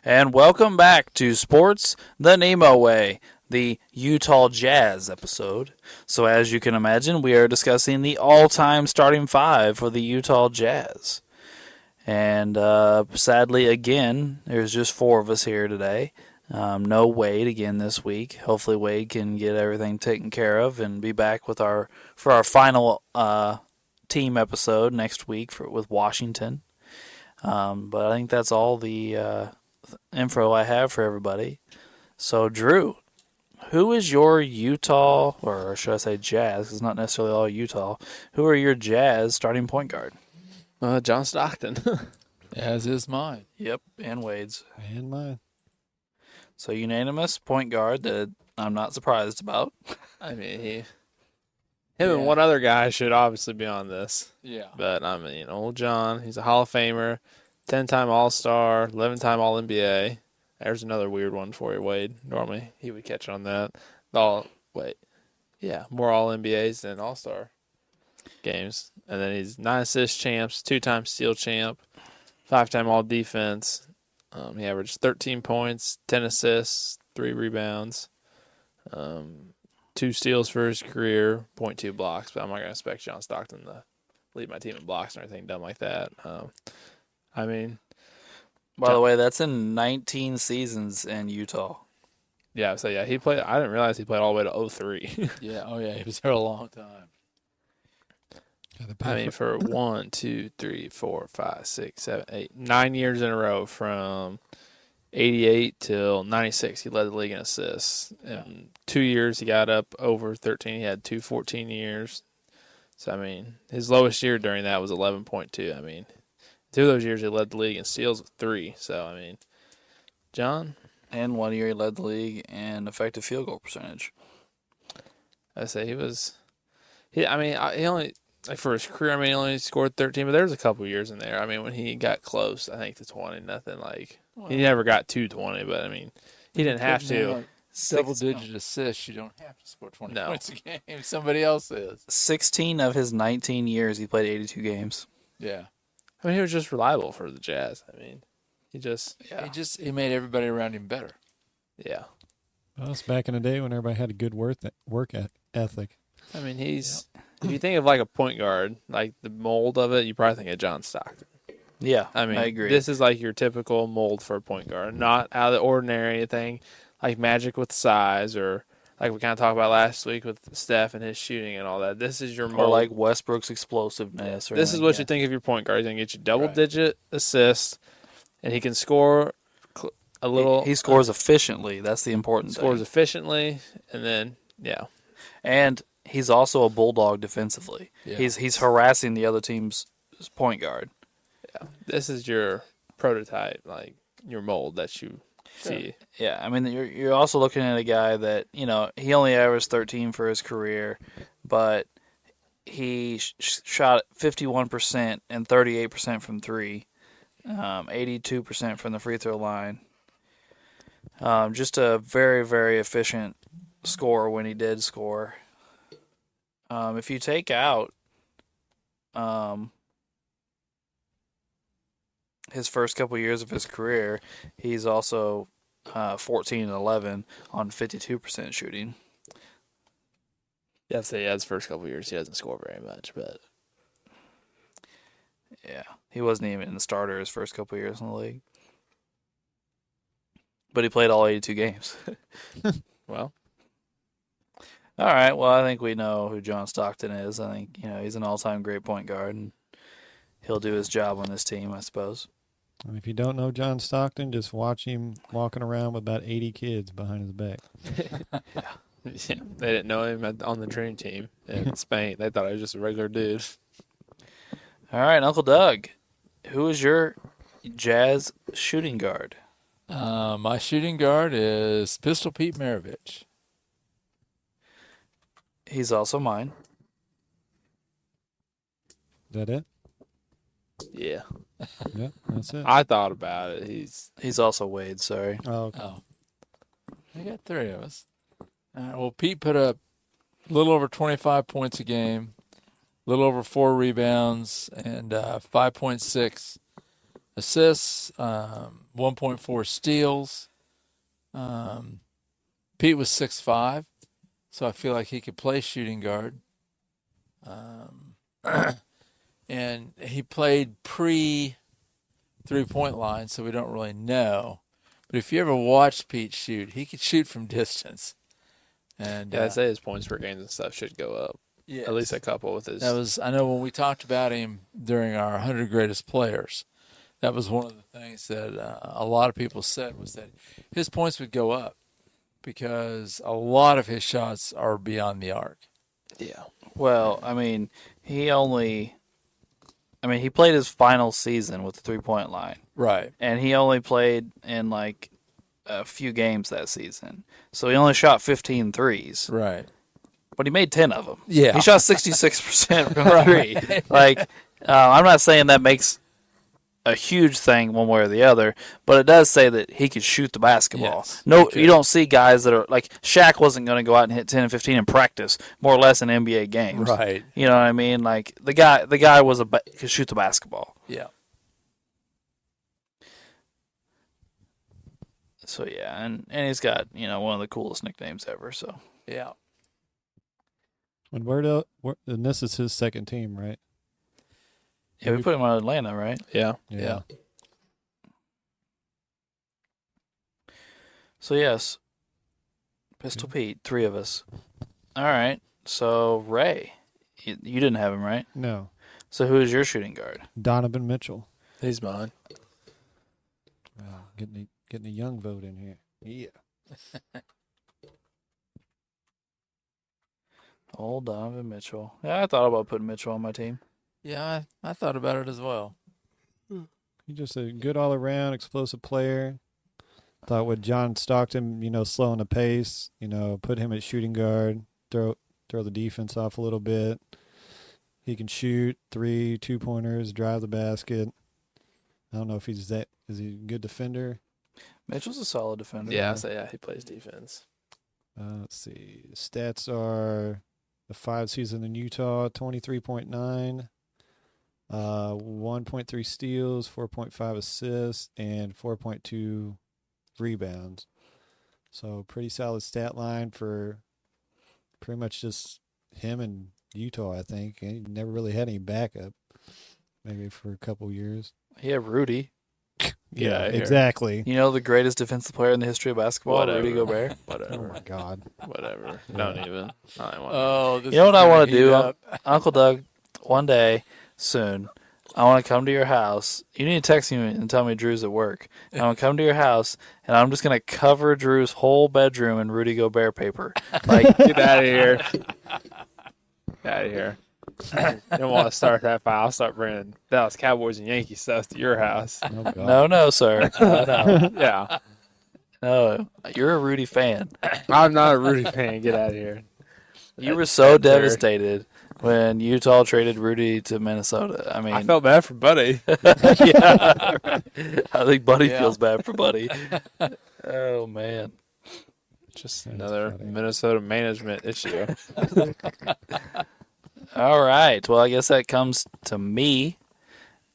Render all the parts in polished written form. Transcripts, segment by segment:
And welcome back to Sports the NEMO Way, the Utah Jazz episode. So, as you can imagine, we are discussing the all-time starting five for the Utah Jazz. And sadly, again, there's just four of us here today. No Wade again this week. Hopefully, Wade can get everything taken care of and be back with for our final team episode next week with Washington. But I think that's all the info I have for everybody. So, Drew, who is your Utah, or should I say Jazz, 'cause it's not necessarily all Utah, who are your Jazz starting point guard? John Stockton. As is mine. Yep, and Wade's. And mine. So, unanimous point guard that I'm not surprised about. I mean, him and one other guy should obviously be on this. Yeah. But, I mean, old John, he's a Hall of Famer, 10-time All-Star, 11-time All-NBA. There's another weird one for you, Wade. Normally, he would catch on that. More All-NBAs than All-Star games. And then he's 9 assist champs, 2-time steal champ, 5-time All-Defense. He averaged 13 points, 10 assists, 3 rebounds, 2 steals for his career, 0.2 blocks. But I'm not going to expect John Stockton to lead my team in blocks or anything dumb like that. I mean, by the way, that's in 19 seasons in Utah. Yeah, so he played. I didn't realize he played all the way to 03. Yeah, he was there a long time. I mean, for 1, 2, 3, 4, 5, 6, 7, 8, 9 years in a row from 88 till 96, he led the league in assists. In 2 years, he got up over 13. He had 2 14 years. So, I mean, his lowest year during that was 11.2. I mean, 2 of those years he led the league in steals with 3. So, I mean, John. And 1 year he led the league in effective field goal percentage. I say he only, like for his career, he only scored 13, but there was a couple years in there. I mean, when he got close, I think, to 20, nothing like, he never got to 20, but I mean, he didn't have to. Double-digit assists, you don't have to score 20 points a game. Somebody else is. 16 of his 19 years, he played 82 games. Yeah. I mean, he was just reliable for the Jazz. I mean, He made everybody around him better. Yeah. Well, it's back in the day when everybody had a good work ethic. I mean, if you think of like a point guard, like the mold of it, you probably think of John Stockton. Yeah, I mean, I agree. This is like your typical mold for a point guard, not out of the ordinary thing, like magic with size, or like we kind of talked about last week with Steph and his shooting and all that. This is your mold. Or like Westbrook's explosiveness. This is what you think of your point guard. He's going to get you double-digit assists, and he can score a little. He scores efficiently. That's the important thing. Scores efficiently, and then, And he's also a bulldog defensively. Yeah. He's harassing the other team's point guard. Yeah. This is your prototype, like your mold that you see. Yeah, I mean, you're also looking at a guy that, he only averaged 13 for his career, but he shot 51% and 38% from 3, 82% from the free throw line. Just a very, very efficient scorer when he did score. If you take out his first couple years of his career, he's also 14 and 11 on 52% shooting. Yeah, I'd say his first couple years he doesn't score very much, but yeah, he wasn't even in the starter his first couple years in the league. But he played all 82 games. Well. All right, well, I think we know who John Stockton is. I think, he's an all-time great point guard, and he'll do his job on this team, I suppose. And if you don't know John Stockton, just watch him walking around with about 80 kids behind his back. Yeah, they didn't know him on the dream team in Spain. They thought he was just a regular dude. All right, Uncle Doug, who is your Jazz shooting guard? My shooting guard is Pistol Pete Maravich. He's also mine. Is that it? Yeah. Yeah, that's it. I thought about it. He's also Wade, sorry. Oh, okay. We got 3 of us. Well, Pete put up a little over 25 points a game, a little over 4 rebounds, and 5.6 assists, 1.4 steals. Pete was 6'5", so I feel like he could play shooting guard. And he played pre-3-point line, so we don't really know. But if you ever watched Pete shoot, he could shoot from distance. And Yeah, I'd say his points per game and stuff should go up. yes. At least a couple with his. That was, I know when we talked about him during our 100 greatest players, that was one of the things that a lot of people said was that his points would go up because a lot of his shots are beyond the arc. Yeah. Well, he played his final season with the 3-point line, Right. and he only played in like a few games that season. So he only shot 15 threes, Right. but he made 10 of them. Yeah. He shot 66% from three. Like, I'm not saying that makes a huge thing one way or the other, but it does say that he could shoot the basketball. Yes, No, he you could. don't see guys that are like Shaq wasn't going to go out and hit 10 and 15 in practice, more or less in NBA games. Right. You know what I mean? Like the guy was could shoot the basketball. Yeah. So yeah, and he's got one of the coolest nicknames ever. So Yeah. And and this is his second team, right? yeah, we put him on Atlanta, right? Yeah. Yeah. So yes, Pistol Pete, 3 of us. All right. So Ray, you didn't have him, right? No. So who is your shooting guard? Donovan Mitchell. He's mine. Wow, getting a young vote in here. Yeah. Old Donovan Mitchell. Yeah, I thought about putting Mitchell on my team. Yeah, I thought about it as well. He's just a good all-around explosive player. Thought with John Stockton, slowing the pace, put him at shooting guard, throw the defense off a little bit. He can shoot 3 2-pointers, drive the basket. I don't know if is he a good defender? Mitchell's a solid defender. Yeah, so yeah, he plays defense. Let's see. The stats are the 5 season in Utah, 23.9, 1.3 steals, 4.5 assists, and 4.2 rebounds. So pretty solid stat line for pretty much just him and Utah, I think. He never really had any backup, maybe for a couple years. He had Rudy. Yeah, I hear. exactly. The greatest defensive player in the history of basketball, Whatever. Rudy Gobert. Oh, Whatever. my God. Whatever. Don't even. I don't want Oh, this You know is what I gonna want to heat do, up. Uncle Doug? One day soon, I want to come to your house. You need to text me and tell me Drew's at work. And I'm going to come to your house, and I'm just going to cover Drew's whole bedroom in Rudy Gobert paper. Like, Get out of here. Get out of here. You don't want to start that fight. I'll start bringing Dallas Cowboys and Yankees stuff to your house. Oh, God. no, sir. No. Yeah. No, you're a Rudy fan. I'm not a Rudy fan. Get out of here. You were so That's fair. devastated when Utah traded Rudy to Minnesota. I mean, I felt bad for Buddy. yeah, right. I think Buddy Yeah. feels bad for Buddy. Oh man. Just That's another funny. Minnesota management issue. All right. Well, I guess that comes to me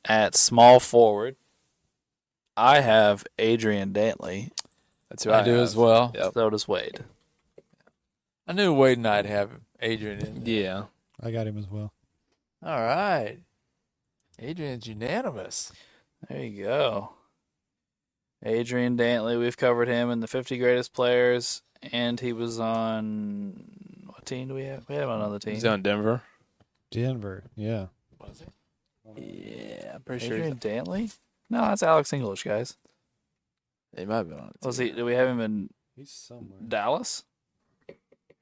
at small forward. I have Adrian Dantley. That's who I do have. as well. Yep. So does Wade. I knew Wade and I'd have Adrian in. Yeah. I got him as well. All right. Adrian's unanimous. There you go. Adrian Dantley. We've covered him in the 50 greatest players, and he was on what team do we have? We have another team. He's on Denver. Denver, yeah. Was it? Yeah, I'm pretty sure Adrian Dantley? No, that's Alex English, guys. he might be on it. Was he? Do we have him in He's somewhere. Dallas?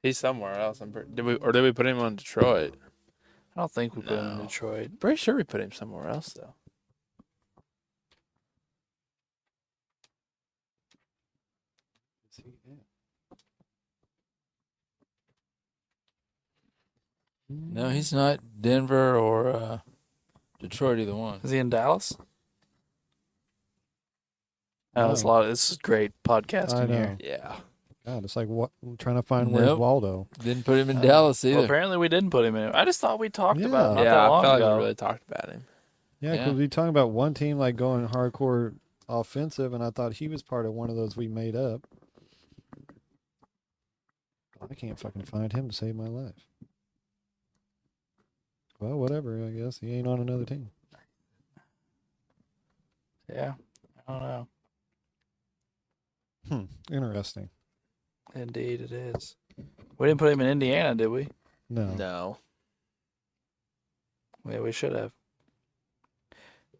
He's somewhere else. Did we put him on Detroit? I don't think we put him in No. Detroit. Pretty sure we put him somewhere else though. No, he's not Denver or Detroit, either one. Is he in Dallas? Oh, No. it's a lot. This is great I podcasting know. here. Yeah. God, it's like what trying to find where's Nope. Waldo. Didn't put him in Dallas Well, either. apparently we didn't put him in. I just thought we talked Yeah. about him not Yeah, that I long felt like ago. we really talked about him. Yeah, Yeah. because we talking about one team like going hardcore offensive, and I thought he was part of one of those we made up. I can't fucking find him to save my life. Well, whatever. I guess he ain't on another team. Yeah, I don't know. Interesting. Indeed, it is. We didn't put him in Indiana, did we? No. No. Yeah, we should have.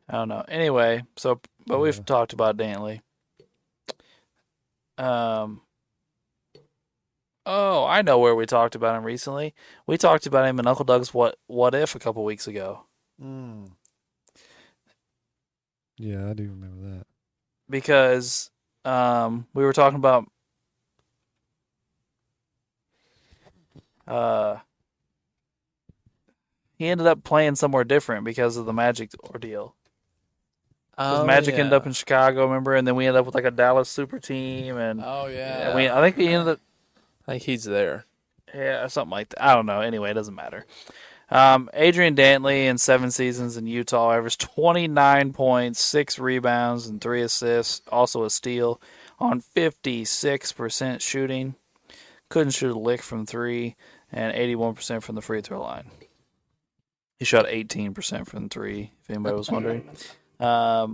I don't know. Anyway, but we've Yeah. talked about Dantley. Oh, I know where we talked about him recently. We talked about him in Uncle Doug's What If a couple weeks ago. Yeah, I do remember that. Because we were talking about he ended up playing somewhere different because of the Magic ordeal. Because Magic ended up in Chicago, remember? And then we ended up with like a Dallas super team, and Oh yeah. I think we ended up, I think he's there. yeah, something like that. I don't know. Anyway, it doesn't matter. Adrian Dantley in 7 seasons in Utah averaged 29 points, 6 rebounds, and 3 assists. Also a steal on 56% shooting. Couldn't shoot a lick from 3, and 81% from the free throw line. He shot 18% from 3, if anybody was wondering. A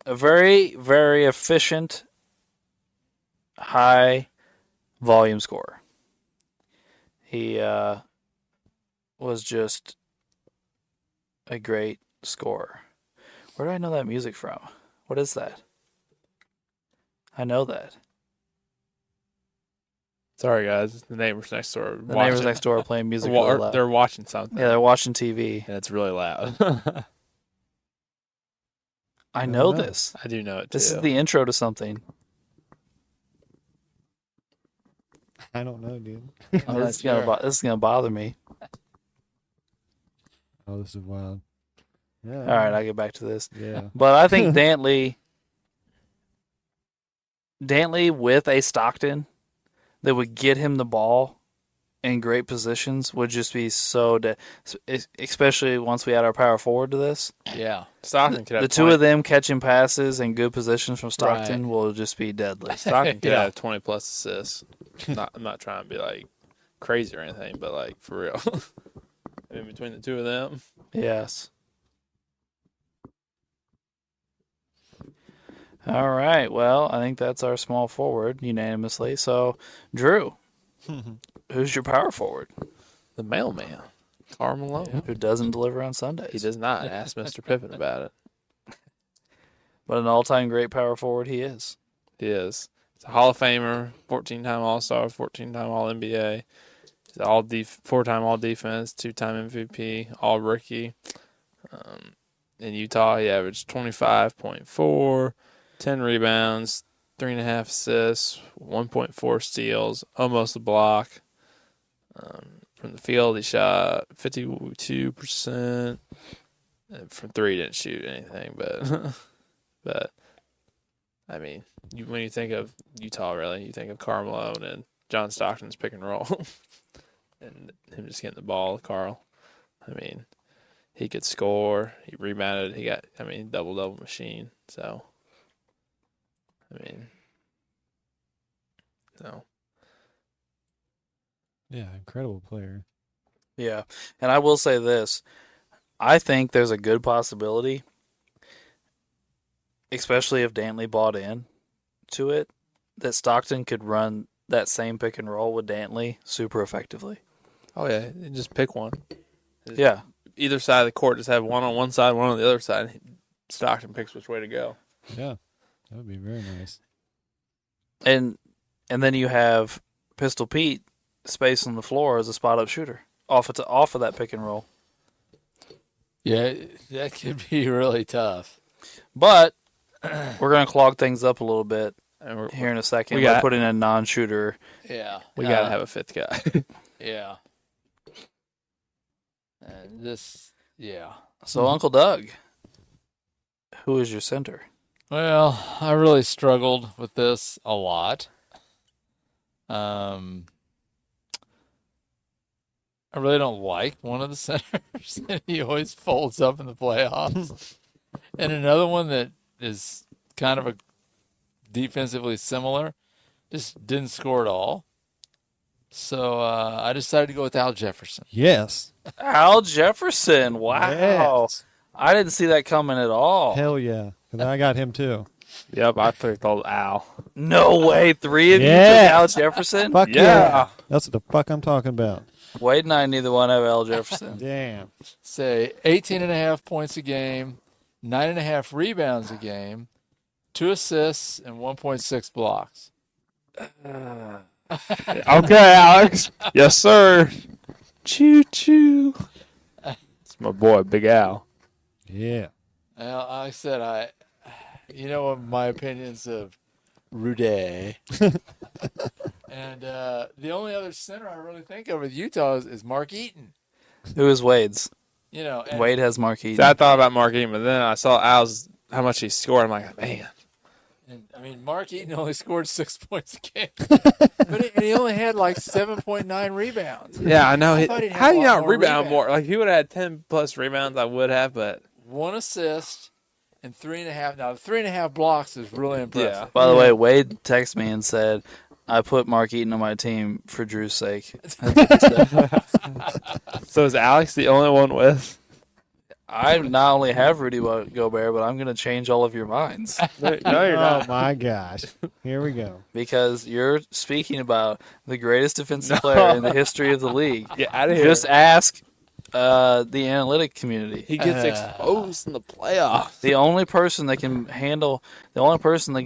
very, very efficient, high volume scorer. He was just a great scorer. Where do I know that music from? What is that? I know that. Sorry, guys. The neighbors next door. The neighbors next door are playing music really loud. They're watching something. Yeah, they're watching TV. And it's really loud. I know this. I do know it too. This is the intro to something. I don't know, dude. Oh, this is gonna bother me. Oh, this is wild. Yeah. All right, I'll get back to this. Yeah. But I think Dantley with a Stockton that would get him the ball in great positions would just be so especially once we add our power forward to this. Yeah. Stockton could have The two of them catching passes in good positions from Stockton Right. will just be deadly. Stockton could Yeah. have 20 plus assists. I'm not trying to be like crazy or anything, but like for real. I mean, between the two of them. Yes. All right. Well, I think that's our small forward unanimously. So, Drew, who's your power forward? The mailman, Karl Malone. Who doesn't deliver on Sundays? He does not. Ask Mr. Pippen about it. But an all-time great power forward he is. He is. He's a Hall of Famer, 14-time All-Star, 14-time All-NBA. He's 4-time All-Defense, 2-time MVP, All-Rookie. In Utah, he averaged 25.4, 10 rebounds, 3.5 assists, 1.4 steals, almost a block. From the field, he shot 52%. From 3, didn't shoot anything, but I mean, when you think of Utah, really, you think of Karl Malone and John Stockton's pick and roll, and him just getting the ball. Karl, I mean, he could score. He rebounded. He got, double machine. So, no. Yeah, incredible player. Yeah. And I will say this. I think there's a good possibility, especially if Dantley bought in to it, that Stockton could run that same pick and roll with Dantley super effectively. Oh yeah, just pick one. Yeah. Either side of the court, just have one on one side, one on the other side. Stockton picks which way to go. Yeah, that would be very nice. And then you have Pistol Pete space on the floor as a spot up shooter off of that pick and roll. Yeah, that could be really tough. But we're going to clog things up a little bit And here in a second we by got- putting a non-shooter. Yeah. we gotta have a fifth guy. Yeah. And yeah. So Uncle Doug, who is your center? Well, I really struggled with this a lot. I really don't like one of the centers. He always folds up in the playoffs. And another one that is kind of a defensively similar, just didn't score at all. So I decided to go with Al Jefferson. Yes. Al Jefferson. Wow. Yes. I didn't see that coming at all. Hell yeah. 'Cause I got him too. Yep, I picked old Al. No way. 3 of you Yeah. took Al Jefferson? Fuck Yeah. yeah. That's what the fuck I'm talking about. Wade and I neither one have Al Jefferson. Damn. Say 18.5 points a game, 9.5 rebounds a game, 2 assists, and 1.6 blocks. Okay, Alex. Yes, sir. Choo choo. It's my boy, Big Al. Yeah. Well, like I said, you know my opinions of Rudy. And the only other center I really think of with Utah is Mark Eaton. Who is Wade's? You know, and Wade has Mark See, Eaton. I thought about Mark Eaton, but then I saw Al's how much he scored. I'm like, man. I mean, Mark Eaton only scored 6 points a game, but he only had like 7.9 rebounds. Yeah, I know. I thought he'd have How a do you lot not more rebound rebounds. more? Like, if he would have had 10 plus rebounds, I would have, but 1 assist and 3.5. Now, the 3.5 blocks is really impressive. yeah. By the way, Wade texted me and said, I put Mark Eaton on my team for Drew's sake. So is Alex the only one with? I not only have Rudy Gobert, but I'm going to change all of your minds. No, you're Oh not. my gosh. Here we go. Because you're speaking about the greatest defensive player in the history of the league. Get out of here. Just ask the analytic community. He gets exposed in the playoffs. The only person that can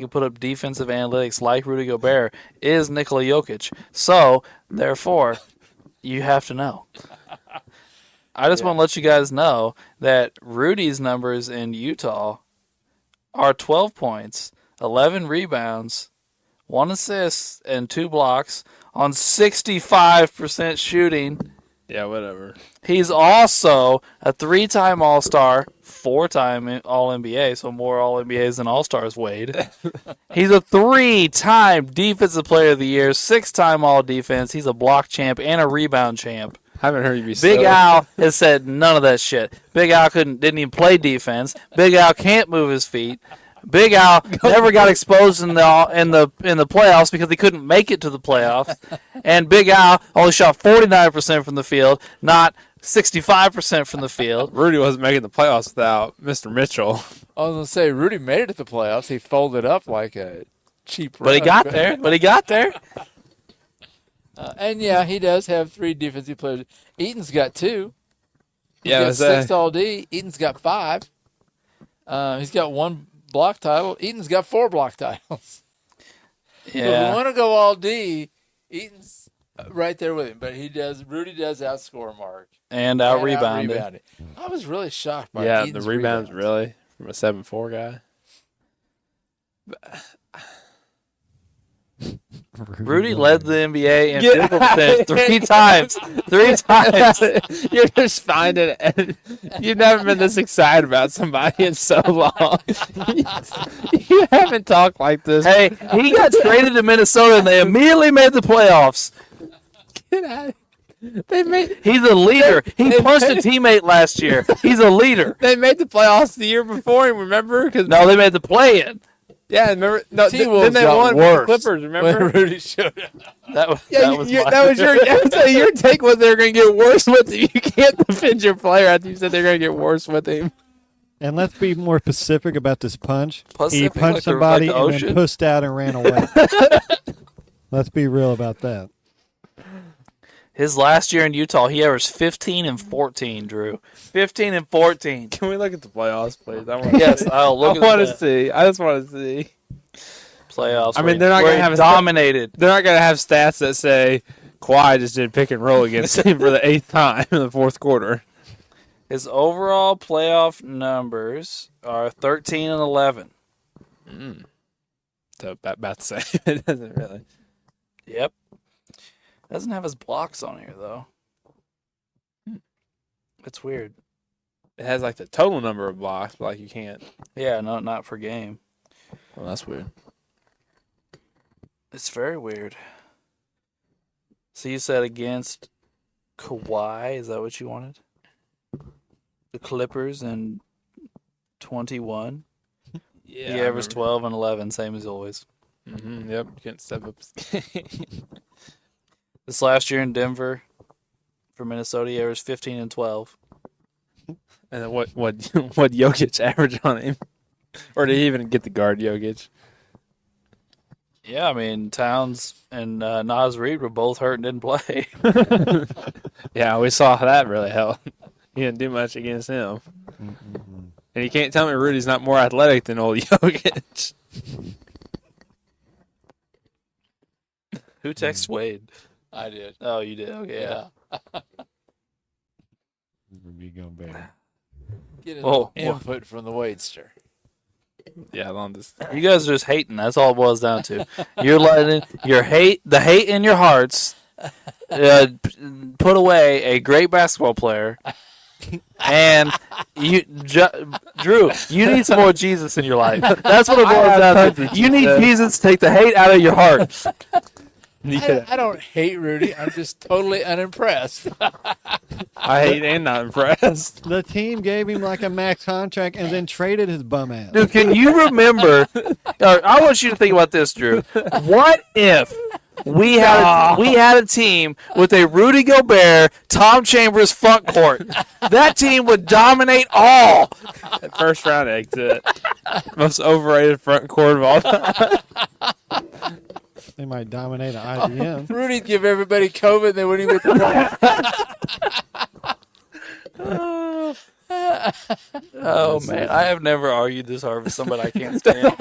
put up defensive analytics like Rudy Gobert is Nikola Jokic. So, therefore, you have to know. I just want to let you guys know that Rudy's numbers in Utah are 12 points, 11 rebounds, 1 assist, and 2 blocks on 65% shooting. Yeah, whatever. He's also a 3-time All-Star, 4-time All-NBA, so more All-NBAs than All-Stars, Wade. He's a 3-time Defensive Player of the Year, 6-time All-Defense. He's a block champ and a rebound champ. Haven't heard you be Big so. Al has said none of that shit. Big Al didn't even play defense. Big Al can't move his feet. Big Al never got exposed in the playoffs because he couldn't make it to the playoffs. And Big Al only shot 49% from the field, not 65% from the field. Rudy wasn't making the playoffs without Mr. Mitchell. I was going to say, Rudy made it to the playoffs. He folded up like a cheap But he rug. got there. And, yeah, he does have 3 defensive players. Eaton's got 2. He's Yeah, got 6 all-D. Eaton's got 5. He's got 1 block title. Eaton's got 4 block titles. If we Yeah. want to go all-D, Eaton's right there with him. But Rudy does outscore Mark. And And out-rebounded. out-rebounded. I was really shocked by Yeah, Eaton's the rebounds really from a 7'4" guy. Rudy led the NBA in field goal percentage 3 times. 3 times. You're just finding it. You've never been this excited about somebody in so long. You haven't talked like this. Hey, he got traded to Minnesota and they immediately made the playoffs. Get out of here. They made He's a leader. He punched a teammate last year. He's a leader. the playoffs the year before. Remember? Cause, No, they made the play-in. yeah, remember? No, T-Wolves then they got won worse with the Clippers. Remember? when Rudy showed up. That was Yeah, that was your take was they're going to get worse with him. You can't defend your player after you said they're going to get worse with him. And let's be more specific about this punch. He Pacific, punched like somebody the and ocean. then pushed out and ran away. Let's be real about that. His last year in Utah, he averaged 15 and 14, Drew. 15 and 14. Can we look at the playoffs, please? I want Yes, I'll look I at want to the see. I just want to see. playoffs. I mean, where they're not where gonna he have a- dominated. They're not going to have stats that say Kawhi just did pick and roll against him for the 8th time in the 4th quarter. His overall playoff numbers are 13 and 11. So about to say it doesn't really. Yep. Doesn't have his blocks on here, though. It's weird. It has like the total number of blocks, but like you can't. Yeah, no, not per game. Well, that's weird. It's very weird. So you said against Kawhi, is that what you wanted? The Clippers in 21. Yeah, He I averaged 12 and 11, same as always. Mm-hmm, yep, couldn't step up. This last year in Denver for Minnesota, he averaged 15 and 12. And then what Jokic average on him? Or did he even get the guard Jokic? Yeah, I mean, Towns and Naz Reid were both hurt and didn't play. Yeah, we saw how that really helped. He didn't do much against him. Mm-mm-mm. And you can't tell me Rudy's not more athletic than old Jokic. Who texted Wade? I did. Oh, you did? Okay, yeah. Rudy Gobert. Get an Oh, input from the Wadester. Yeah, on this. You guys are just hating. That's all it boils down to. You're letting the hate in your hearts put away a great basketball player. And Drew, you need some more Jesus in your life. That's what it boils down to. You need Jesus to take the hate out of your heart. I don't hate Rudy. I'm just totally unimpressed. I hate and not impressed. The team gave him like a max contract and then traded his bum ass. Dude, can you remember? I want you to think about this, Drew. What if we had a team with a Rudy Gobert, Tom Chambers front court? That team would dominate all. First round exit. Most overrated front court of all time. They might dominate an IBM. Rudy'd give everybody COVID and they wouldn't even get the Oh man, I have never argued this hard with somebody I can't stand.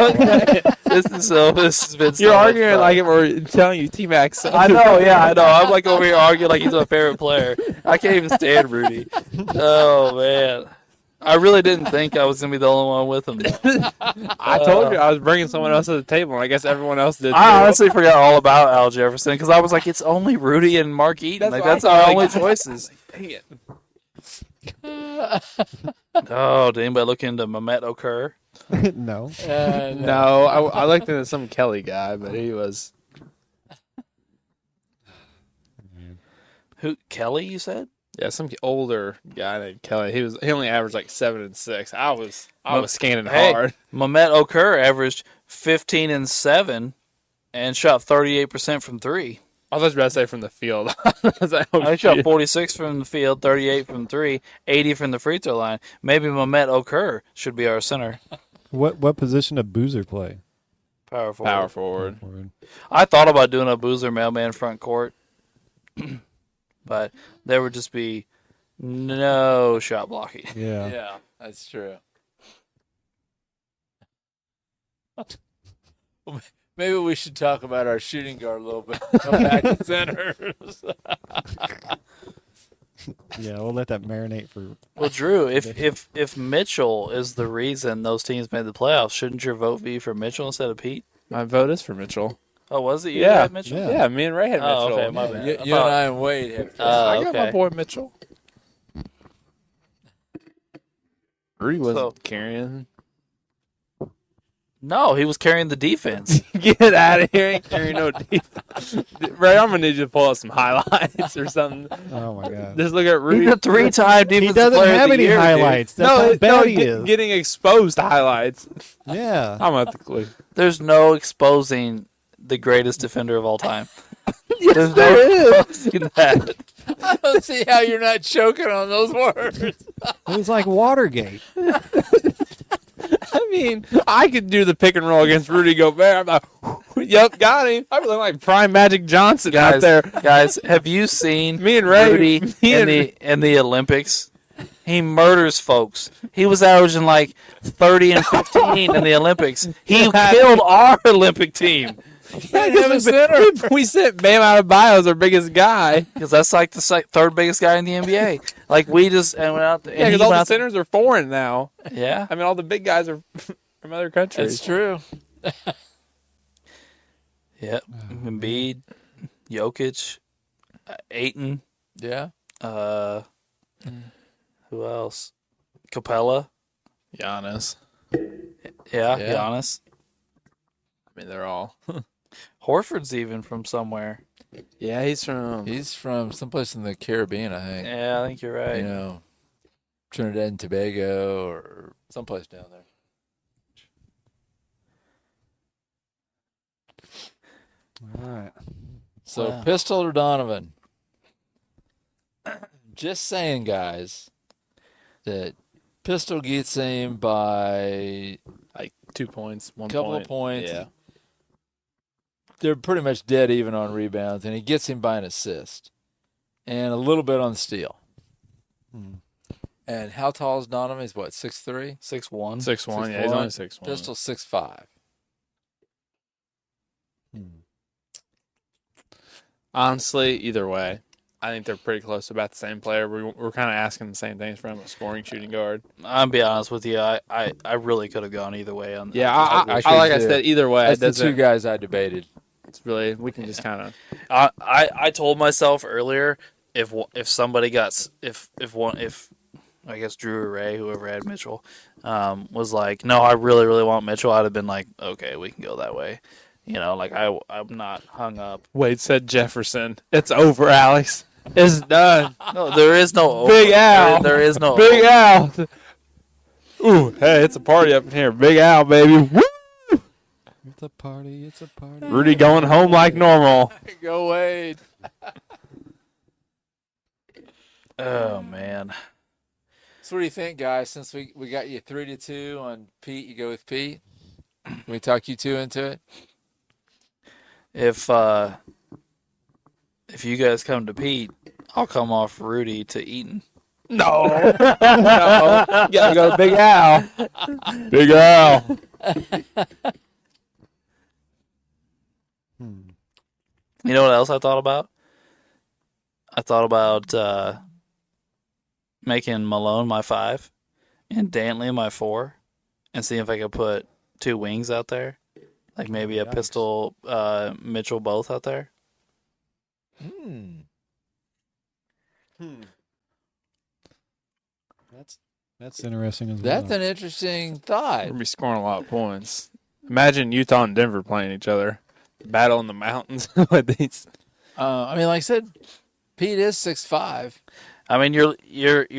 This has been. So You're much arguing fun. like it we're telling you T-Max. I know, yeah, I know. I'm like over here arguing like he's my favorite player. I can't even stand Rudy. Oh man, I really didn't think I was gonna be the only one with him. Though. I told you I was bringing someone else to the table, and I guess everyone else did. I too. honestly forgot all about Al Jefferson because I was like, it's only Rudy and Mark Eaton. That's our only choices. Dang it. Oh, did anybody look into Mehmet Okur? No. No, I looked into some Kelly guy, but he was. Who? Kelly? You said? Yeah, some older guy named Kelly. He only averaged like 7 and 6. I was scanning Hey, hard. Mehmet Okur averaged 15 and 7 and shot 38% from three. I was about to say from the field. I was like, oh, I shot shit. 46 from the field, 38 from three, 80 from the free throw line. Maybe Mehmet Okur should be our center. What position did Boozer play? Power forward. Power forward. I thought about doing a Boozer mailman front court, but there would just be no shot blocking. Yeah. Yeah, that's true. Maybe we should talk about our shooting guard a little bit. Come back to centers. Yeah, we'll let that marinate for. Well, Drew, if Mitchell is the reason those teams made the playoffs, shouldn't your vote be for Mitchell instead of Pete? My vote is for Mitchell. Oh, was it you Yeah. that had Mitchell? Yeah. Yeah, me and Ray had Oh, Mitchell. okay, my bad. You and I and Wade have. I got my okay. boy Mitchell. Rudy wasn't So- carrying. No, he was carrying the defense. Get out of here! Ain't carrying no defense. Ray, I'm gonna need you to pull up some highlights or something. Oh my god. Just look at Rudy. He's a three-time defensive He doesn't player of have the any year, dude. highlights. That's how bad he is. Getting exposed highlights. Yeah. I'm at the clue. There's no exposing the greatest defender of all time. Yes, There's no exposing that. I don't see how you're not choking on those words. It was like Watergate. I mean, I could do the pick and roll against Rudy Gobert. I'm like, yep, got him. I look like prime Magic Johnson out there. Guys, have you seen Me and Ray, Rudy in the Olympics? He murders folks. He was averaging like 30 and 15 in the Olympics. He killed our Olympic team. We sent Bam out of bio as our biggest guy. Because that's like the third biggest guy in the NBA. Like we just and went out there. Yeah, because all the centers are foreign now. Yeah. I mean, all the big guys are from other countries. That's true. Yep. Embiid, Jokic, Ayton. Yeah. Who else? Capella. Giannis. Yeah, Yeah. Giannis. I mean, they're all. Horford's even from somewhere. Yeah, he's from. He's from someplace in the Caribbean, I think. Yeah, I think you're right. You know. Trinidad and Tobago or someplace down there. All right. So Wow. Pistol or Donovan? Just saying, guys, that Pistol gets him by Like 2 points, 1 couple point. of points. Yeah. They're pretty much dead even on rebounds, and he gets him by an assist and a little bit on steal. Hmm. And how tall is Donovan? He's what, 6'3"? 6'1". 6'1". Yeah, he's only 6'1". Pistol 6'5". Honestly, either way, I think they're pretty close to about the same player. We're kind of asking the same things from a scoring shooting guard. I'll be honest with you. I really could have gone either way on that. Yeah, I I like I could too. said, either way, That's it the two doesn't. guys I debated. It's really we can just kind of. I told myself earlier if somebody got if I guess Drew or Ray, whoever had Mitchell, was like, no, I really want Mitchell, I'd have been like, okay, we can go that way. You know, like I'm not hung up. Wade said Jefferson. It's over, Alex. It's done. No, there is no Big Al. There is no Big Al. Ooh, hey, it's a party up in here. Big Al, baby. Woo! It's a party. It's a party. Rudy going home like normal. Go Wade. Oh man. So what do you think, guys? Since we got you 3-2 on Pete, you go with Pete? Can we talk you two into it? If you guys come to Pete, I'll come off Rudy to Eaton. No. No. You gotta go to Big Al. Big Al. You know what else I thought about? I thought about making Malone my 5 and Dantley my 4 and see if I could put 2 wings out there. Like maybe a Yikes. Pistol Mitchell both out there. That's interesting as That's well. an interesting thought. We're gonna be scoring a lot of points. Imagine Utah and Denver playing each other, battle in the mountains with these. I mean, like I said, Pete is 6'5". I mean, you're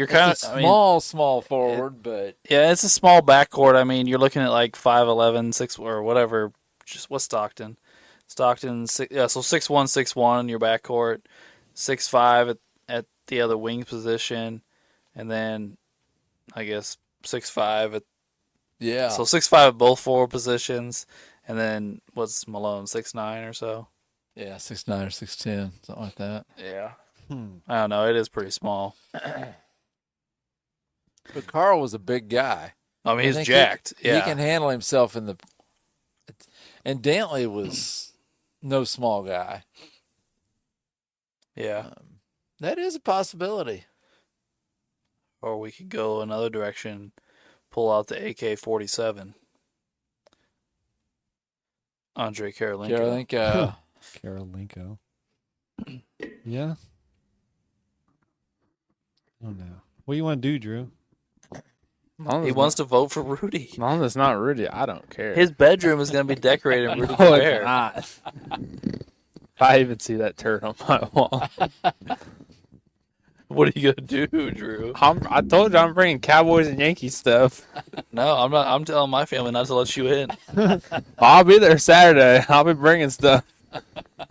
kind It's of a small forward, but yeah, it's a small backcourt. I mean, you're looking at like 5'11", 6 or whatever. Just what's Stockton? Stockton, so 6'1", 6'1" in your backcourt, 6'5" at the other wing position, and then I guess 6'5" at yeah. so 6'5" at both forward positions, and then what's Malone 6'9" or so? Yeah, 6'9" or 6'10", something like that. Yeah, I don't know. It is pretty small. But Carl was a big guy. I mean, I he's think jacked. He can handle himself in the. And Dantley was no small guy. Yeah. That is a possibility. Or we could go another direction, pull out the AK-47. Andre Karolinko. Karolinko. Karolinko. Yeah. I don't know. What do you want to do, Drew? He wants to vote for Rudy. As long as it's not Rudy, I don't care. His bedroom is going to be decorated in Rudy No, it's Gobert. not. If I even see that turd on my wall, What are you going to do, Drew? I told you I'm bringing Cowboys and Yankees stuff. No, I'm not. I'm telling my family not to let you in. I'll be there Saturday. I'll be bringing stuff.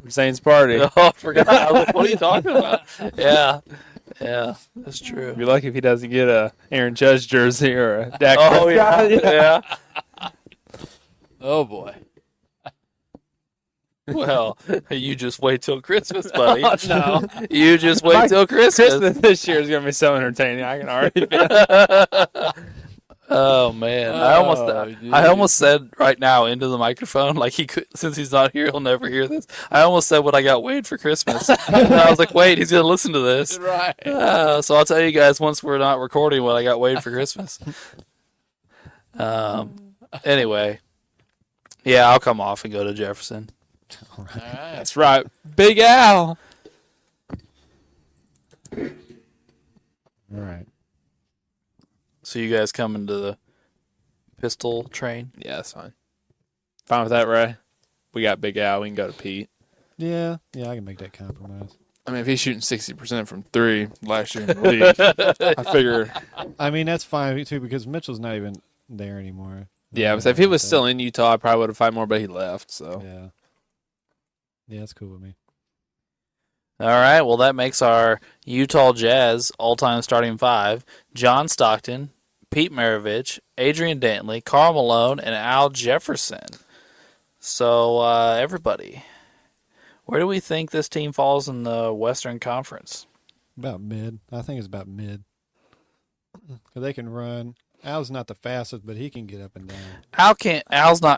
from Saints party. Oh, I forgot. I was like, what are you talking about? Yeah, that's true. Be lucky if he doesn't get a Aaron Judge jersey or a Dak. Oh yeah. Oh, boy. Well, you just wait till Christmas, buddy. No. You just wait till Christmas. Christmas this year is going to be so entertaining. I can already feel. Oh man, dude. I almost said right now into the microphone, like he could, since he's not here, he'll never hear this. I almost said what I got Wade for Christmas. And I was like, wait, he's gonna listen to this. Right. So I'll tell you guys once we're not recording what I got Wade for Christmas. Anyway, yeah, I'll come off and go to Jefferson. All right. That's right. Big Al. All right. So you guys coming to the pistol train? Yeah, that's fine. Fine with that, Ray? We got Big Al. We can go to Pete. Yeah, I can make that compromise. I mean, if he's shooting 60% from 3 last year in the league, I figure. I mean, that's fine too because Mitchell's not even there anymore. Yeah, but if he was still in Utah, I probably would have fight more, but he left. So Yeah. Yeah, that's cool with me. All right, well, that makes our Utah Jazz all-time starting 5: John Stockton, Pete Maravich, Adrian Dantley, Karl Malone, and Al Jefferson. So, everybody, where do we think this team falls in the Western Conference? About mid. I think it's about mid. Because they can run. Al's not the fastest, but he can get up and down.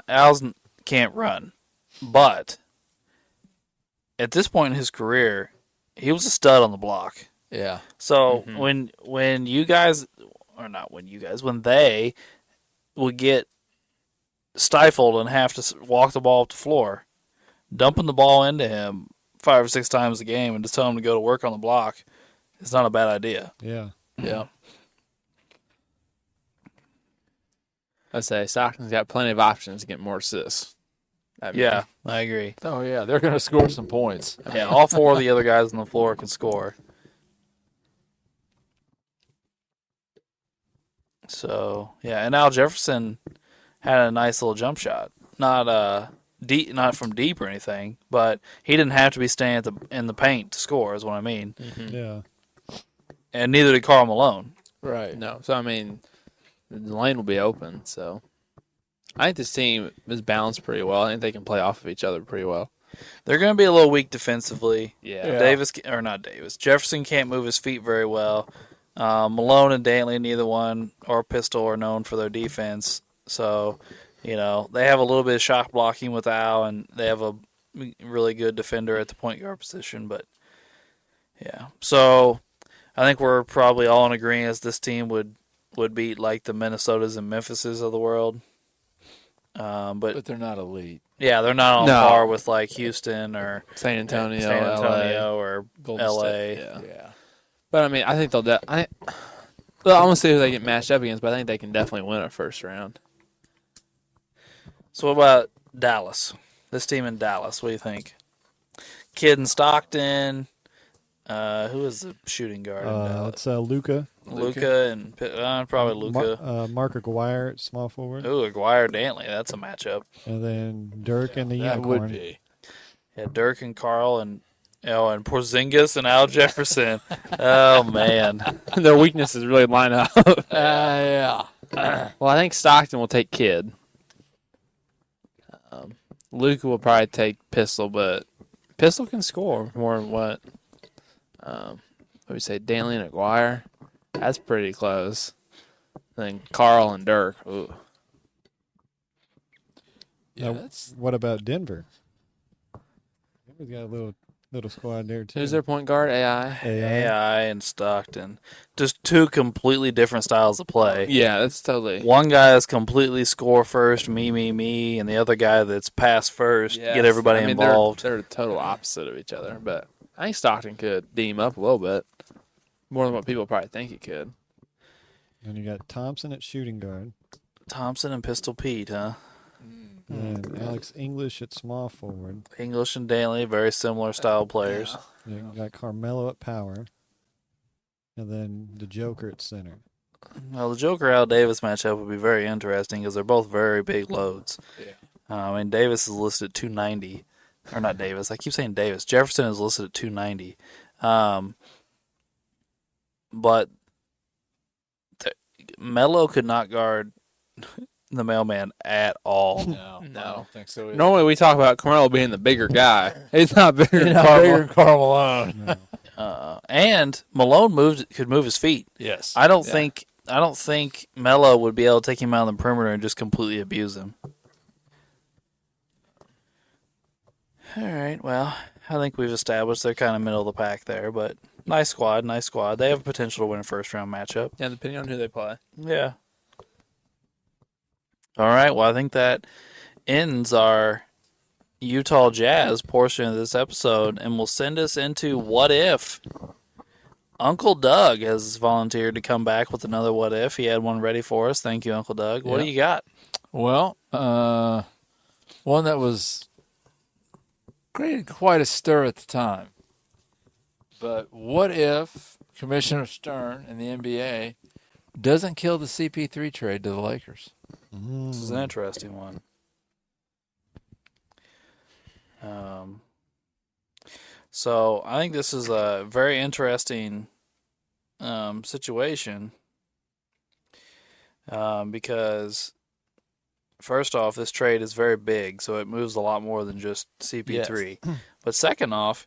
Al's can't run, but at this point in his career, he was a stud on the block. Yeah. So when you guys, or not when you guys, when they would get stifled and have to walk the ball up the floor, dumping the ball into him 5 or 6 times a game and just tell him to go to work on the block is not a bad idea. Yeah. Yeah. I'd say Stockton's got plenty of options to get more assists. Yeah, I agree. Oh, yeah. They're going to score some points. Yeah, all 4 of the other guys on the floor can score. So, yeah, and Al Jefferson had a nice little jump shot. Not deep, not from deep or anything, but he didn't have to be standing in the paint to score, is what I mean. Yeah. And neither did Karl Malone. Right. No, so I mean, the lane will be open. So I think this team is balanced pretty well. I think they can play off of each other pretty well. They're going to be a little weak defensively. Yeah. Jefferson can't move his feet very well. Malone and Dantley, neither one or Pistol are known for their defense. So, they have a little bit of shot blocking with Al, and they have a really good defender at the point guard position. But, yeah. So, I think we're probably all in agreement this team would beat like the Minnesotas and Memphises of the world. But they're not elite. Yeah, they're not on par with like Houston or San Antonio, LA, or Golden LA. State. Yeah. But I mean, I think they'll. I'm gonna see who they get matched up against, but I think they can definitely win a first round. So what about Dallas? This team in Dallas, what do you think? Kidd and Stockton. Who is the shooting guard in Dallas? It's Luka. Luka and probably Luka. Mark Aguirre at small forward. Ooh, Aguirre Dantley. That's a matchup. And then Dirk and the That Unicorn. would be. Yeah, Dirk and Carl and Porzingis and Al Jefferson. Oh man, Their weaknesses really line up. Yeah. Well, I think Stockton will take Kidd. Luka will probably take Pistol, but Pistol can score more than what we say. Dantley and Aguirre. That's pretty close. Then Carl and Dirk. Ooh. Yeah. Now, what about Denver? Denver's got a little squad there too. Who's their point guard? AI. AI and Stockton. Just 2 completely different styles of play. Yeah, that's totally. One guy is completely score first, me, and the other guy that's pass first, get everybody involved. They're the total opposite of each other, but I think Stockton could deem up a little bit more than what people probably think he could. And you got Thompson at shooting guard. Thompson and Pistol Pete, huh? And Alex English at small forward. English and Dantley, very similar style players. You got Carmelo at power. And then the Joker at center. Well, the Joker Al Davis matchup would be very interesting because they're both very big loads. Yeah. Davis is listed at 290. Or not Davis. I keep saying Davis. Jefferson is listed at 290. But Melo could not guard the mailman at all. No, I don't think so either. Normally we talk about Carmelo being the bigger guy. He's not bigger than Bigger Carmelo. than Karl Malone. And Malone could move his feet. Yes. I don't think Melo would be able to take him out on the perimeter and just completely abuse him. All right, well, I think we've established they're kind of middle of the pack there, but nice squad. They have potential to win a first-round matchup. Yeah, depending on who they play. Yeah. All right, well, I think that ends our Utah Jazz portion of this episode, and will send us into What If. Uncle Doug has volunteered to come back with another What If. He had one ready for us. Thank you, Uncle Doug. What do you got? Well, one that was created quite a stir at the time. But what if Commissioner Stern and the NBA doesn't kill the CP3 trade to the Lakers? This is an interesting one. So I think this is a very interesting situation because first off, this trade is very big, so it moves a lot more than just CP3. Yes. But second off,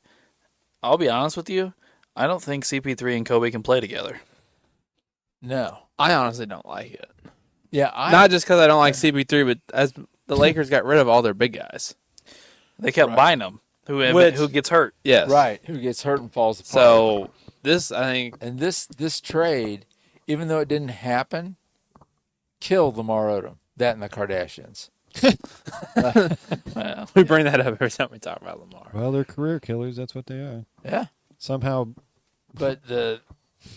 I'll be honest with you, I don't think CP3 and Kobe can play together. No. I honestly don't like it. Yeah, Not just because I don't like CP3, but as the Lakers got rid of all their big guys. They kept Right. buying them. Who gets hurt? Yes. right. Who gets hurt and falls apart. So this, I think, And this trade, even though it didn't happen, killed Lamar Odom. That and the Kardashians. Well, we bring that up every time we talk about Lamar. Well, they're career killers. That's what they are. Yeah. Somehow, But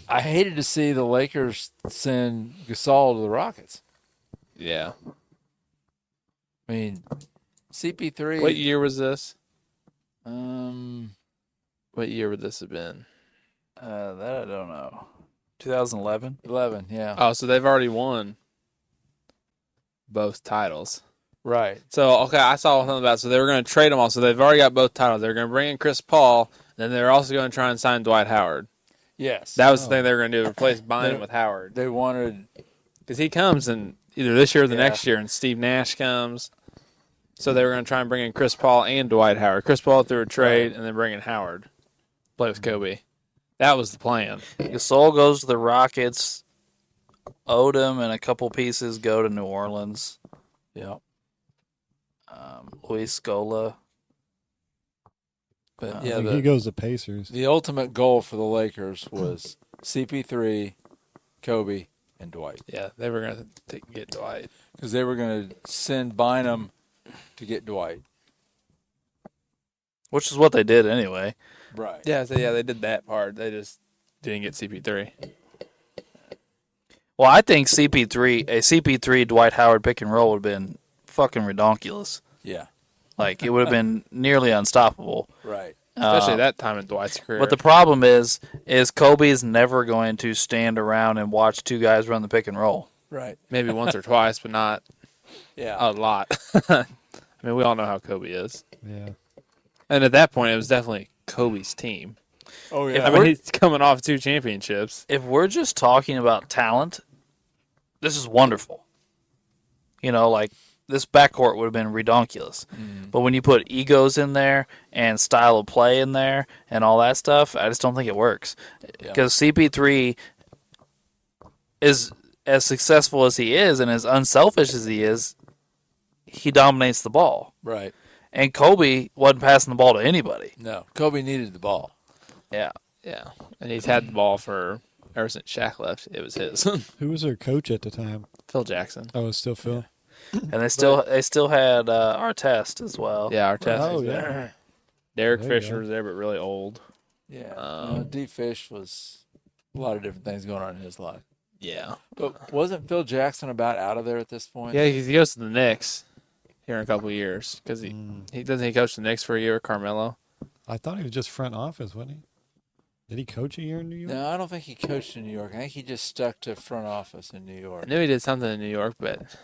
I hated to see the Lakers send Gasol to the Rockets. Yeah. I mean, CP3. What year was this? 11. What year would this have been? that I don't know. 2011. Yeah. Oh, so they've already won both titles. Right. So, okay, I saw something about it. So they were going to trade them all. So they've already got both titles. They were going to bring in Chris Paul, and then they're also going to try and sign Dwight Howard. Yes. That was the thing they were going to do, replace Bynum with Howard. They wanted. Because he comes in either this year or the Yeah. next year, and Steve Nash comes. So they were going to try and bring in Chris Paul and Dwight Howard. Chris Paul through a trade, and then bring in Howard. Play with Kobe. That was the plan. Gasol goes to the Rockets. Odom and a couple pieces go to New Orleans. Yeah. Luis Scola. But I think he goes to Pacers. the ultimate goal for the Lakers was CP3, Kobe, and Dwight. Yeah, they were going to get Dwight. Because they were going to send Bynum to get Dwight. Which is what they did anyway. Right. Yeah, so yeah, they did that part. They just didn't get CP3. Well, I think a CP3 Dwight Howard pick and roll would have been fucking redonkulous. Yeah. Like, it would have been nearly unstoppable. Right. Especially that time in Dwight's career. But the problem is Kobe's never going to stand around and watch two guys run the pick and roll. Right. Maybe once or twice, but not Yeah. a lot. I mean, we all know how Kobe is. Yeah. And at that point, it was definitely Kobe's team. Oh, I mean, he's coming off 2 championships. If we're just talking about talent, this is wonderful. You know, like, this backcourt would have been redonkulous. But when you put egos in there and style of play in there and all that stuff, I just don't think it works. Because CP3 is as successful as he is and as unselfish as he is, he dominates the ball. Right. And Kobe wasn't passing the ball to anybody. No. Kobe needed the ball. Yeah. Yeah. And he's had the ball for ever since Shaq left. It was his. Who was their coach at the time? Phil Jackson. Oh, it's still Phil. And they still had Artest as well. Yeah, our test. Oh, was yeah. there. Derek There you Fisher go. was there, but really old. Yeah. D. Fish was a lot of different things going on in his life. Yeah. But wasn't Phil Jackson about out of there at this point? Yeah, he goes to the Knicks here in a couple of years because he doesn't he coach the Knicks for a year with Carmelo. I thought he was just front office, wasn't he? Did he coach a year in New York? No, I don't think he coached in New York. I think he just stuck to front office in New York. I knew he did something in New York, but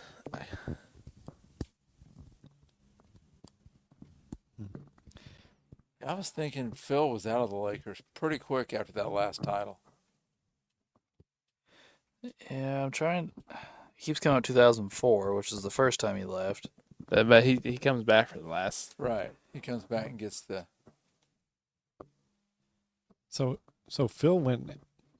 I was thinking Phil was out of the Lakers pretty quick after that last title. Yeah, I'm trying. He keeps coming up 2004, which is the first time he left. but he comes back for the last. Right. He comes back and gets the. So Phil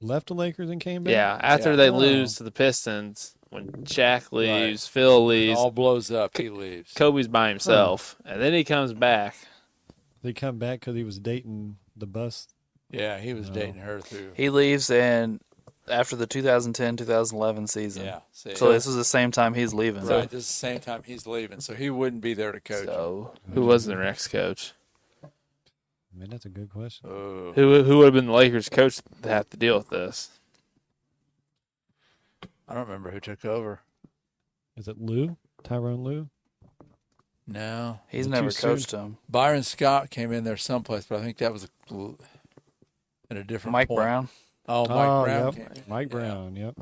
left the Lakers and came back? Yeah, after Yeah. they Oh. lose to the Pistons, when Shaq leaves, Phil It leaves, all blows up. He leaves. Kobe's by himself, and then he comes back. They come back because he was dating the bus. Yeah, he was No. dating her through. He leaves after the 2010-2011 season. Yeah. See. So this is the same time he's leaving. Right. This is the same time he's leaving, so he wouldn't be there to coach. So who was their next coach? Man, that's a good question. Oh. Who would have been the Lakers coach to have to deal with this? I don't remember who took over. Is it Lou? Tyrone Lue? No. He's Too never soon. coached him. Byron Scott came in there someplace, but I think that was at a different Mike point. Brown. Oh, Mike Brown. Yep. came in. Mike Yeah. Brown. Yep.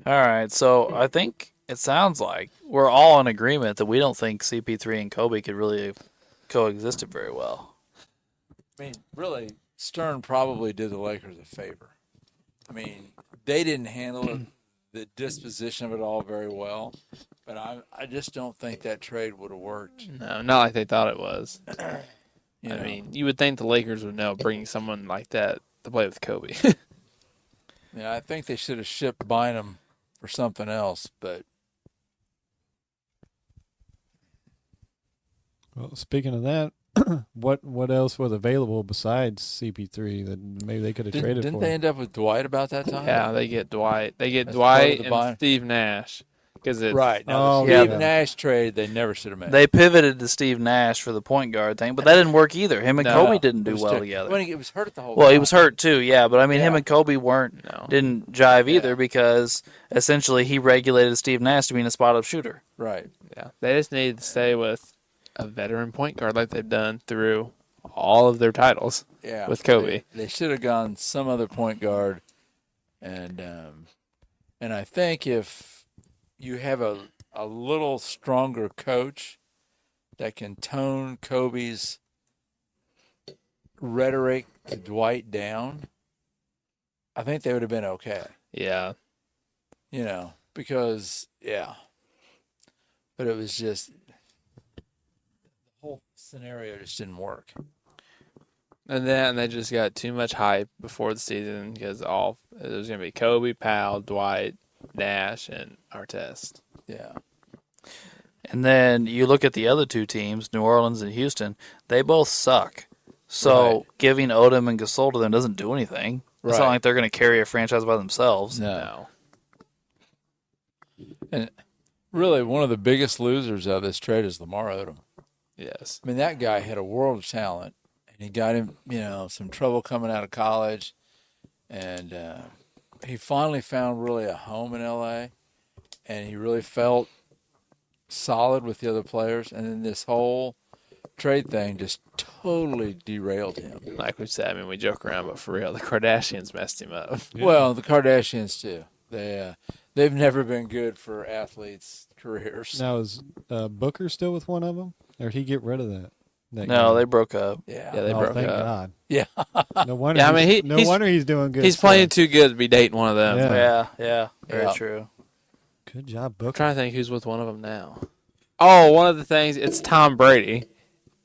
All right, so I think it sounds like we're all in agreement that we don't think CP3 and Kobe could really have coexisted very well. I mean, really, Stern probably did the Lakers a favor. I mean, they didn't handle it, the disposition of it all very well. But I just don't think that trade would have worked. No, not like they thought it was. You I know? mean, you would think the Lakers would know bringing someone like that to play with Kobe. I think they should have shipped Bynum for something else. But Well, speaking of that, what else was available besides CP3 that maybe they could have traded didn't for? they end up with Dwight about that time? Yeah, they get Dwight. They get As part of Dwight the and buy- Steve Nash because it's Right. Now, Oh, the yeah. Steve Nash trade, they never should have made. They pivoted to Steve Nash for the point guard thing, but that didn't work either. Him and No. Kobe didn't It do was well ter- together. When he was hurt the whole Well, time. he was hurt too, yeah, but I mean, him Yeah. and Kobe didn't jive either Yeah. because essentially he regulated Steve Nash to being a spot-up shooter. Right. yeah. They just need to stay with a veteran point guard like they've done through all of their titles. Yeah. With Kobe. They should have gone some other point guard. And I think if you have a little stronger coach that can tone Kobe's rhetoric to Dwight down, I think they would have been okay. Yeah, Because, but it was just, the whole scenario just didn't work. and then they just got too much hype before the season because it was going to be Kobe, Powell, Dwight, Nash, and Artest. Yeah. And then you look at the other two teams, New Orleans and Houston, they both suck. So Right. giving Odom and Gasol to them doesn't do anything. It's Right. not like they're going to carry a franchise by themselves. No. And really, one of the biggest losers of this trade is Lamar Odom. Yes. I mean, that guy had a world of talent, and he got him, some trouble coming out of college, and he finally found really a home in L.A., and he really felt solid with the other players, and then this whole trade thing just totally derailed him. Like we said, I mean, we joke around, but for real, the Kardashians messed him up. Yeah. Well, the Kardashians too. They've never been good for athletes' careers. Now is Booker still with one of them, or did he get rid of that? No, they broke up. Yeah. Yeah, they oh, broke thank up. God. Yeah. No wonder. Yeah, I mean, no wonder he's doing good. He's stuff. playing too good to be dating one of them. Yeah. Yeah, very Yeah. true. Good job, I'm Booker. trying to think who's with one of them now. Oh, one of the things, it's Tom Brady.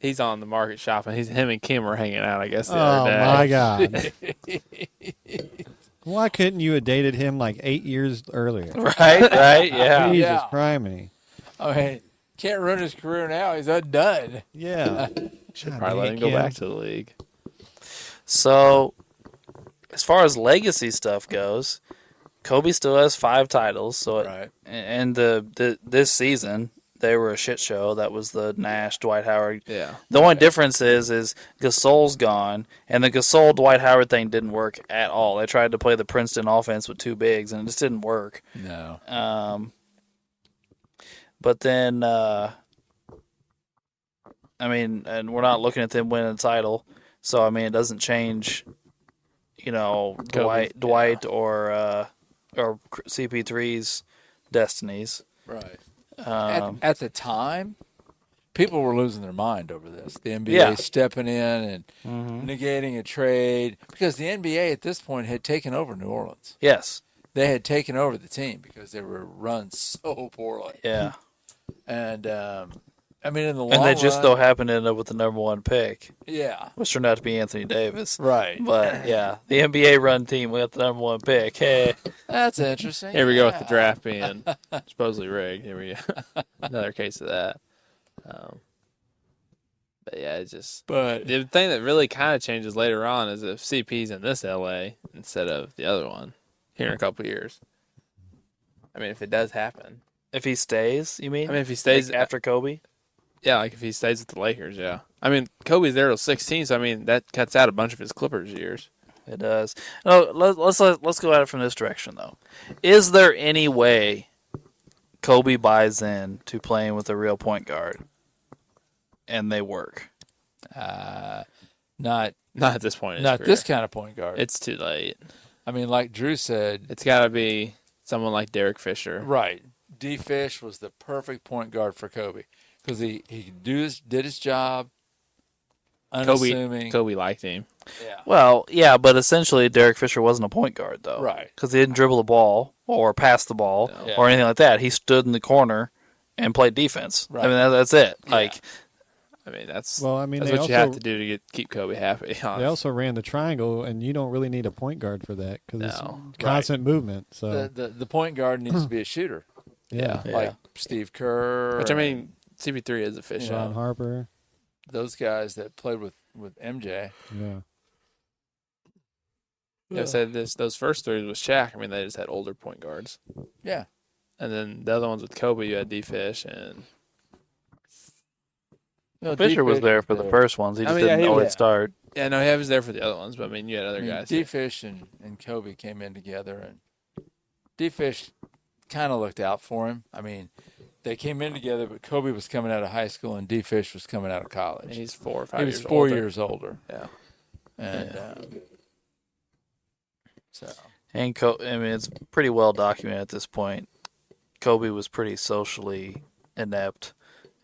He's on the market shopping. Him and Kim were hanging out, I guess, the Oh other day. my God! Why couldn't you have dated him like 8 years earlier? Right, yeah. Jesus Yeah. criminy! I mean, can't ruin his career now. He's undone. Yeah. Should God probably let dang him it, go Kim. back to the league. So, as far as legacy stuff goes, Kobe still has 5 titles. So, Right. and this season they were a shit show. That was the Nash Dwight Howard. Yeah. The only difference is Gasol's gone, and the Gasol Dwight Howard thing didn't work at all. They tried to play the Princeton offense with 2 bigs, and it just didn't work. No. But then, I mean, and we're not looking at them winning a title, so I mean, it doesn't change, Kobe, Dwight or CP3's destinies. Right. Um, At the time, people were losing their mind over this. The NBA Yeah. stepping in and mhm. negating a trade because the NBA at this point had taken over New Orleans. Yes, They had taken over the team because they were run so poorly. yeah, And I mean, in the long and they just run, so happened to end up with the number 1 pick, yeah, which turned out to be Anthony Davis. right. But yeah, the NBA run team we got the number 1 pick. Hey, That's interesting. Here we go with the Yeah. draft being supposedly rigged. Here we go. Another case of that. But yeah, it's just. But The thing that really kind of changes later on is if CP's in this LA instead of the other one here in a couple years. I mean, if it does happen. if he stays, you mean? I mean, if he stays Like after Kobe. yeah, like if he stays with the Lakers, yeah. I mean, Kobe's there till 16, so I mean that cuts out a bunch of his Clippers years. It does. No, let's go at it from this direction though. Is there any way Kobe buys in to playing with a real point guard, and they work? Not Not at this point in his not career. this kind of point guard. It's too late. I mean, like Drew said, It's got to be someone like Derek Fisher. right. D. Fish was the perfect point guard for Kobe because he did his job. Unassuming. Kobe liked him. Yeah. Well, yeah, but essentially Derek Fisher wasn't a point guard, though. Right. Because he didn't dribble the ball or pass the ball No. or anything like that. He stood in the corner and played defense. Right. I mean, that's it. Yeah. Like, I mean, that's Well, I mean, that's they what you have also to do to keep Kobe happy. they also ran the triangle, and you don't really need a point guard for that because No. it's constant movement. So The point guard needs to be a shooter, Yeah. like Steve Kerr. Which, I mean, CP3 is efficient. Ron Harper, those guys that played with MJ. yeah. I said those first three was Shaq. I mean, they just had older point guards. Yeah. And then the other ones with Kobe, you had D. Fish and Fisher was there for the first ones. He just didn't always start. yeah, no, he was there for the other ones, but I mean, you had other guys. D. Fish and Kobe came in together, and D. Fish kind of looked out for him. I mean, they came in together, but Kobe was coming out of high school, and D. Fish was coming out of And college. he's 4 or 5 He years was 4 older. years older. Yeah. And so And I mean, it's pretty well documented at this point. Kobe was pretty socially inept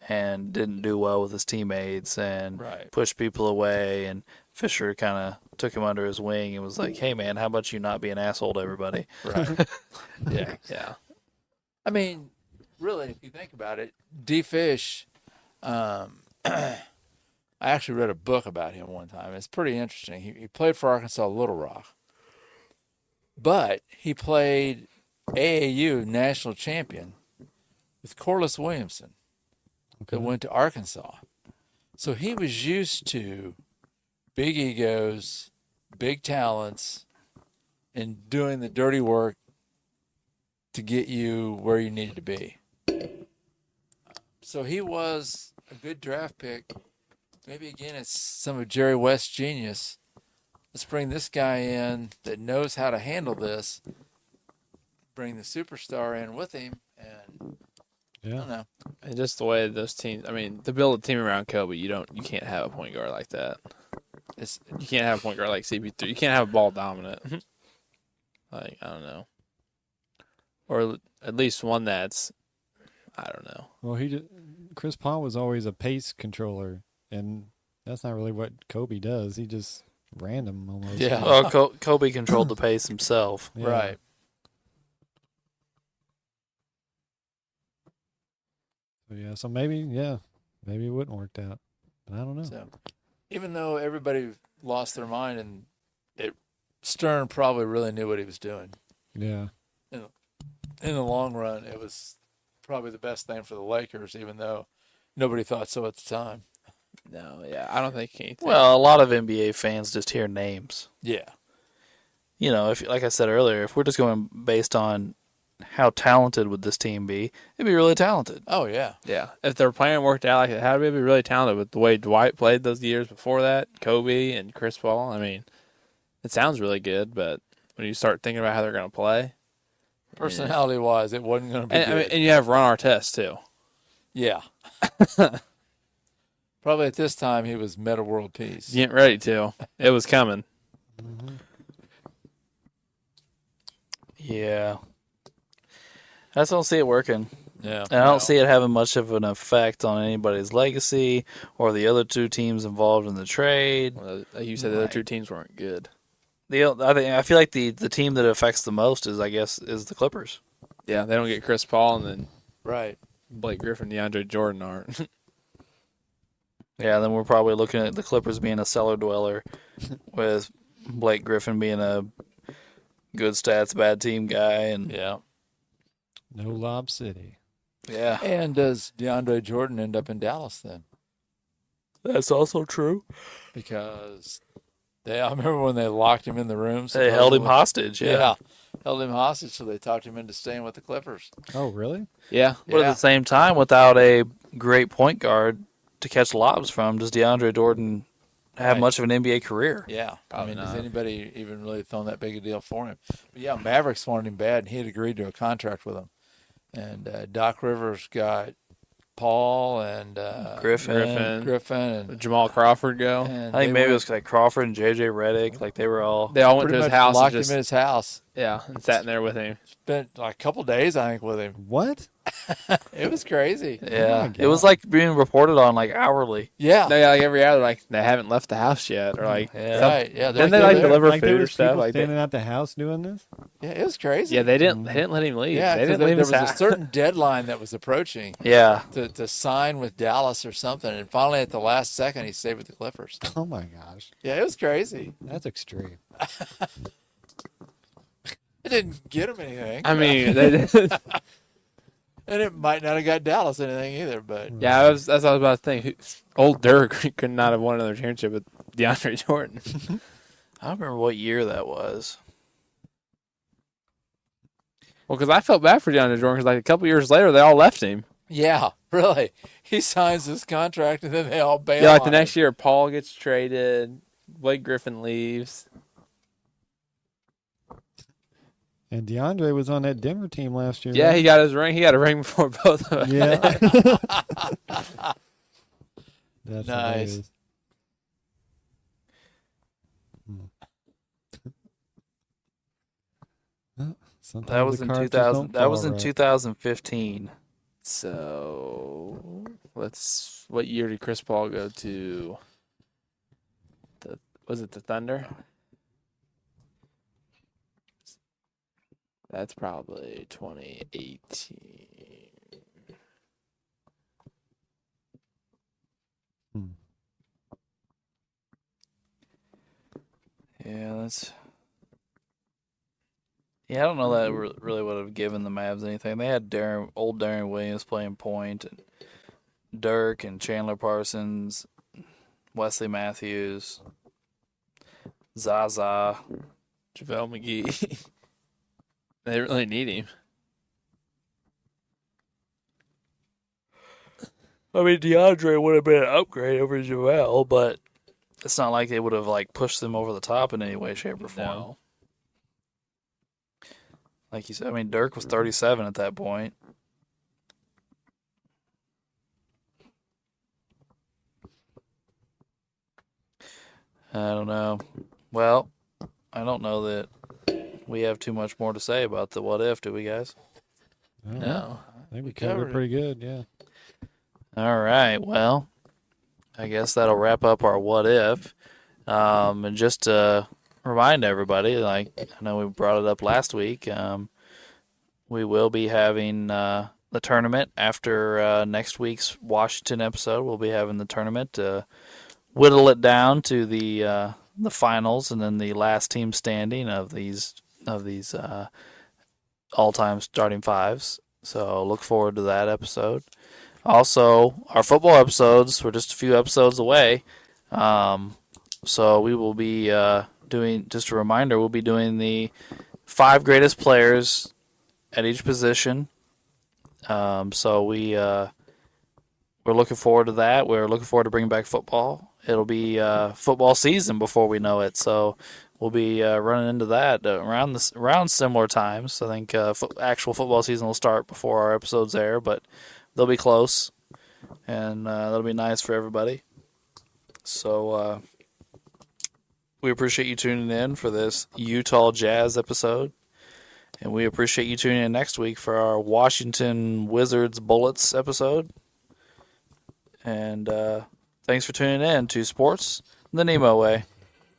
and didn't do well with his teammates and Right. pushed people away. And Fisher kind of took him under his wing and was like, "Hey, man, how about you not be an asshole to everybody?" right, yeah. Yeah. I mean, really, if you think about it, D. Fish. I actually read a book about him one time. It's pretty interesting. He played for Arkansas Little Rock, but he played AAU national champion with Corliss Williamson that went to Arkansas. So he was used to big egos, big talents, and doing the dirty work to get you where you needed to be. So he was a good draft pick. Maybe again, it's some of Jerry West's genius. Let's bring this guy in that knows how to handle this. Bring the superstar in with him, and I Yeah. don't know. And just the way those teams, I mean, to build a team around Kobe, you can't have a point guard like that. You can't have a point guard like CP3. You can't have a ball dominant. Like, I don't know. Or at least one that's, I don't know. Well, Chris Paul was always a pace controller, and that's not really what Kobe does. He just random almost. Yeah. Well, Kobe controlled the pace himself. Yeah. Right. So, yeah. So maybe it wouldn't worked out, but I don't know. So, even though everybody lost their mind, and Stern probably really knew what he was doing. Yeah. In the long run, it was probably the best thing for the Lakers, even though nobody thought so at the time. No, yeah, I don't think anything. Well, a lot of NBA fans just hear names. Yeah. You know, if like I said earlier, if we're just going based on how talented would this team be, it'd be really talented. Oh, yeah. yeah, if their plan worked out like it had to be really talented with the way Dwight played those years before that, Kobe and Chris Paul. I mean, it sounds really good, but when you start thinking about how they're going to play, Personality-wise, it wasn't going to be and, I good. mean, and you have Ron Artest too. Yeah. Probably at this time, he was meta world peace. Getting ready to. It was coming. Yeah. I just don't see it working. Yeah. And I don't see it having much of an effect on anybody's legacy or the other two teams involved in the trade. Well, like you said, the other two teams weren't good. I feel like the team that affects the most is the Clippers. Yeah, they don't get Chris Paul, and then Right. Blake Griffin, DeAndre Jordan aren't. Yeah, then we're probably looking at the Clippers being a cellar dweller with Blake Griffin being a good stats, bad team guy. And Yeah. No Lob City. yeah, And does DeAndre Jordan end up in Dallas then? that's also true. Because I remember when they locked him in the room. They held him supposedly. hostage. Yeah. Held him hostage, so they talked him into staying with the Clippers. Oh, really? Yeah. But at the same time, without a great point guard to catch lobs from, does DeAndre Jordan have Right. much of an NBA career? Yeah. Probably Has not. anybody even really thrown that big a deal for him? But yeah, Mavericks wanted him bad, and he had agreed to a contract with them. And Doc Rivers got Paul and Griffin. and Jamal Crawford go. and I think they maybe it went- was like Crawford and J.J. Redick. Like they were all. They all went pretty to his much house and locked just him in his house. and sat in there with him. Spent like a couple days, I think, with him. What? It was crazy. Yeah, God. it was like being reported on like hourly. Yeah, No, yeah, like every hour, like they haven't left the house yet, or like Yeah. right. Yeah, Then they're they like there. deliver Like there food or was stuff. people Like standing at the house doing this? Yeah, it was crazy. they didn't let him leave. Yeah, they 'cause didn't there leave was his a house. certain deadline that was approaching Yeah, to sign with Dallas or something, and finally at the last second he stayed with the Clippers. Oh my gosh. Yeah, it was crazy. That's extreme. It didn't get him anything, I mean, they did. and it might not have got Dallas anything either. But Yeah, that's what I was about to think. Old Dirk could not have won another championship with DeAndre Jordan. I don't remember what year that was. Well, because I felt bad for DeAndre Jordan because like a couple years later they all left him. yeah, really, he signs this contract, and then they all bail. Yeah, like the on next him. year Paul gets traded, Blake Griffin leaves. And DeAndre was on that Denver team last year. Yeah, right? he got his ring. He got a ring before both of us. Yeah. That's Nice. hilarious. Well, sometimes That was the in cards just 2000. don't That was fall in right. 2015. So what year did Chris Paul go to? Was it the Thunder? That's probably 2018. Yeah, that's. Yeah, I don't know that it really would have given the Mavs anything. They had old Darren Williams playing point, and Dirk and Chandler Parsons, Wesley Matthews, Zaza. JaVale McGee. They really need him. I mean, DeAndre would have been an upgrade over JaVale, but it's not like they would have like pushed them over the top in any way, shape, or form. No. Like you said, I mean, Dirk was 37 at that point. I don't know. Well, I don't know that we have too much more to say about the what if, do we, guys? I don't know. No. I think we covered covered it. it pretty good, yeah. All right. Well, I guess that'll wrap up our what if. And just to remind everybody, like I know we brought it up last week, we will be having the tournament after next week's Washington episode. We'll be having the tournament to whittle it down to the finals and then the last team standing of these all-time starting fives. So look forward to that episode. Also, our football episodes, we're just a few episodes away. So we will be doing, just a reminder, we'll be doing the 5 greatest players at each position. So we're looking forward to that. We're looking forward to bringing back football. It'll be football season before we know it. So we'll be running into that around similar times. I think actual football season will start before our episodes air, but they'll be close, and that'll be nice for everybody. So we appreciate you tuning in for this Utah Jazz episode, and we appreciate you tuning in next week for our Washington Wizards Bullets episode. And thanks for tuning in to Sports the NEMO Way.